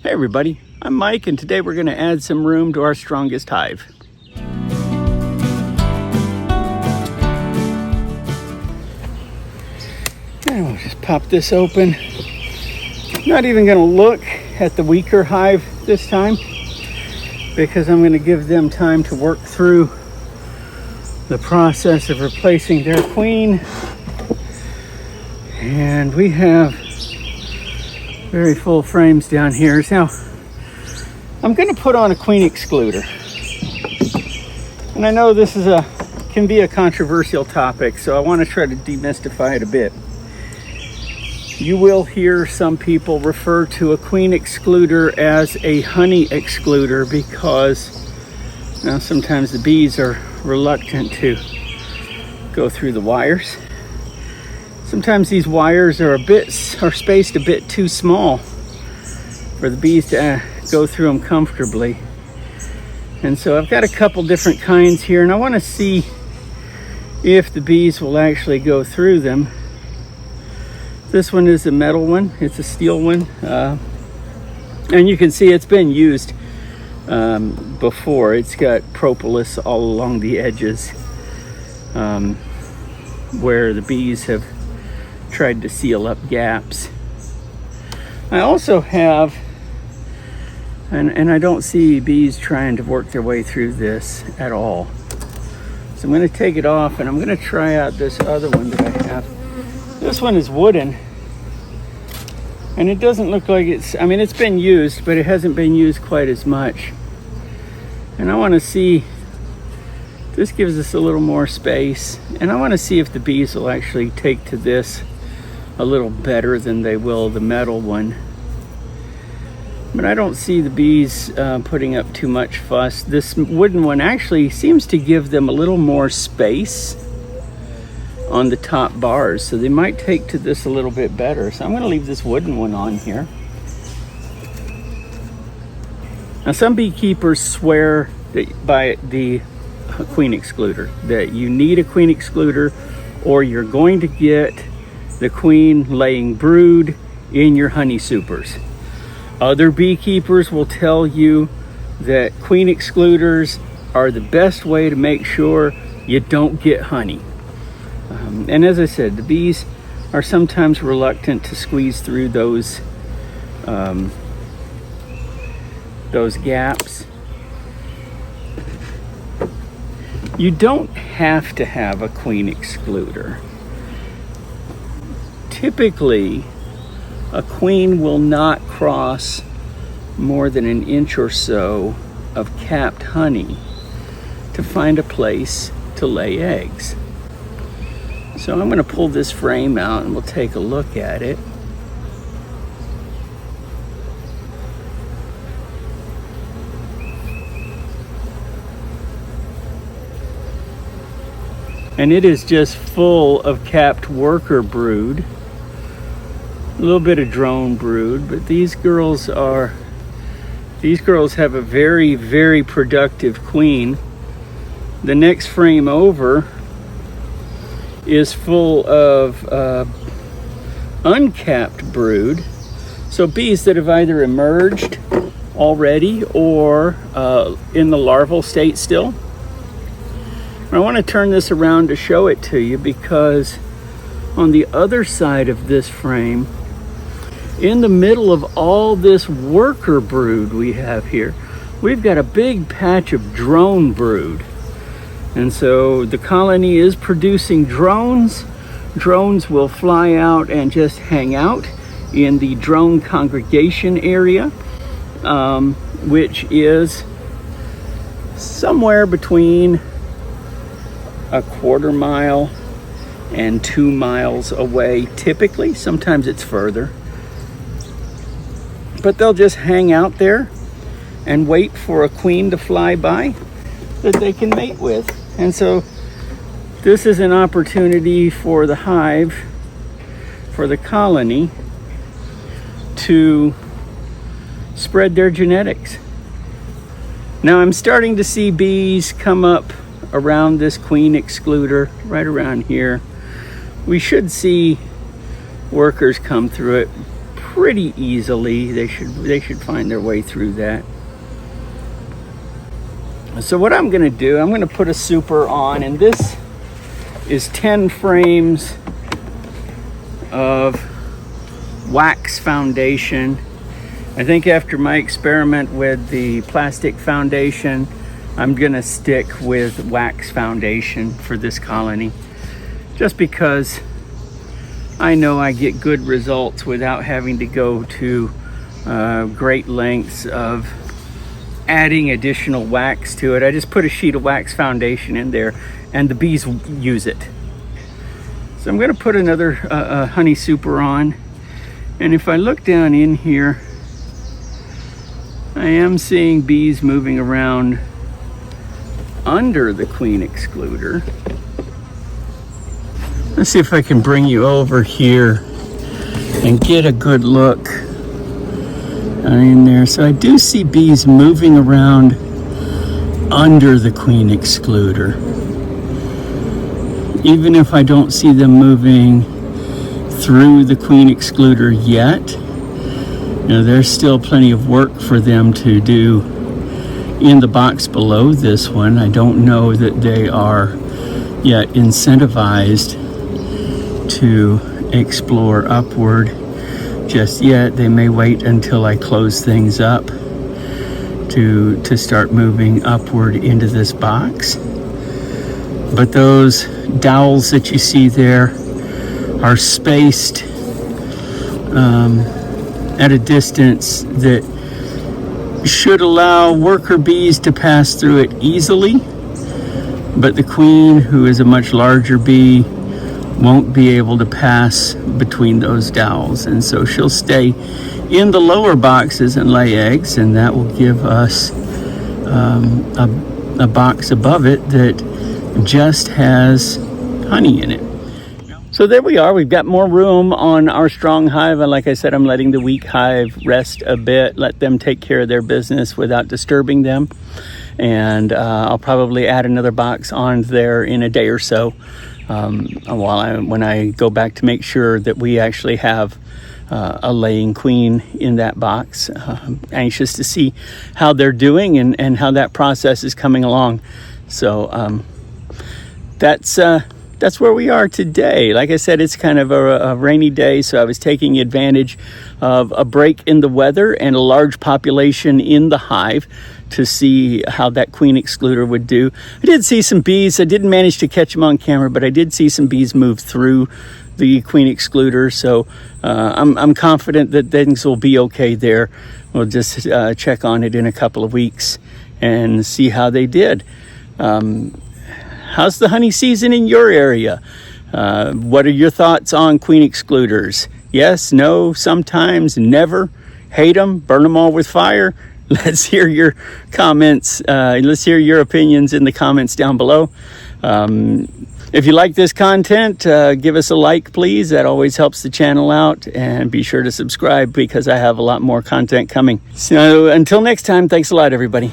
Hey everybody, I'm Mike, and today we're going to add some room to our strongest hive. And we'll just pop this open. Not even going to look at the weaker hive this time, because I'm going to give them time to work through the process of replacing their queen. And we have very full frames down here. Now, I'm going to put on a queen excluder. And I know this is can be a controversial topic, so I want to try to demystify it a bit. You will hear some people refer to a queen excluder as a honey excluder because sometimes the bees are reluctant to go through the wires. Sometimes these wires are spaced a bit too small for the bees to go through them comfortably. And so I've got a couple different kinds here, and I want to see if the bees will actually go through them. This one is a metal one, it's a steel one. And you can see it's been used before. It's got propolis all along the edges where the bees have tried to seal up gaps. I also have, and I don't see bees trying to work their way through this at all. So I'm going to take it off, and I'm going to try out this other one that I have. This one is wooden, and it doesn't look like it's been used, but it hasn't been used quite as much. And I want to see, this gives us a little more space, and I want to see if the bees will actually take to this a little better than they will the metal one. But I don't see the bees putting up too much fuss. This wooden one actually seems to give them a little more space on the top bars, so they might take to this a little bit better. So I'm going to leave this wooden one on here. Now, some beekeepers swear by the queen excluder, that you need a queen excluder or you're going to get the queen laying brood in your honey supers. Other beekeepers will tell you that queen excluders are the best way to make sure you don't get honey. And as I said, the bees are sometimes reluctant to squeeze through those gaps. You don't have to have a queen excluder. Typically, a queen will not cross more than an inch or so of capped honey to find a place to lay eggs. So I'm going to pull this frame out and we'll take a look at it. And it is just full of capped worker brood. A little bit of drone brood, but these girls have a very, very productive queen. The next frame over is full of uncapped brood. So bees that have either emerged already or in the larval state still. I want to turn this around to show it to you, because on the other side of this frame, in the middle of all this worker brood we have here, we've got a big patch of drone brood. And so the colony is producing drones. Drones will fly out and just hang out in the drone congregation area, which is somewhere between a 1/4 mile and 2 miles away typically. Sometimes it's further. But they'll just hang out there and wait for a queen to fly by that they can mate with. And so this is an opportunity for the hive, for the colony, to spread their genetics. Now I'm starting to see bees come up around this queen excluder, right around here. We should see workers come through it pretty easily. They should find their way through that. So what I'm going to do, I'm going to put a super on, and this is 10 frames of wax foundation. I think after my experiment with the plastic foundation, I'm going to stick with wax foundation for this colony, just because I know I get good results without having to go to great lengths of adding additional wax to it. I just put a sheet of wax foundation in there and the bees use it. So I'm going to put another honey super on, and if I look down in here, I am seeing bees moving around under the queen excluder. Let's see if I can bring you over here and get a good look in there. So I do see bees moving around under the queen excluder. Even if I don't see them moving through the queen excluder yet, there's still plenty of work for them to do in the box below this one. I don't know that they are yet incentivized to explore upward just yet. They may wait until I close things up to start moving upward into this box. But those dowels that you see there are spaced at a distance that should allow worker bees to pass through it easily, but the queen, who is a much larger bee, won't be able to pass between those dowels, and so she'll stay in the lower boxes and lay eggs, and that will give us a box above it that just has honey in it. So there we are. We've got more room on our strong hive, and like I said, I'm letting the weak hive rest a bit, let them take care of their business without disturbing them. And I'll probably add another box on there in a day or so, when I go back to make sure that we actually have a laying queen in that box. Anxious to see how they're doing and how that process is coming along. So that's where we are today. Like I said, it's kind of a rainy day, so I was taking advantage of a break in the weather and a large population in the hive to see how that queen excluder would do. I did see some bees. I didn't manage to catch them on camera, but I did see some bees move through the queen excluder, so I'm confident that things will be okay there. We'll just check on it in a couple of weeks and see how they did. How's the honey season in your area? What are your thoughts on queen excluders? Yes, no, sometimes, never, hate them, burn them all with fire? Let's hear your comments. Let's hear your opinions in the comments down below. If you like this content, give us a like, please. That always helps the channel out. And be sure to subscribe because I have a lot more content coming. So until next time, thanks a lot, everybody.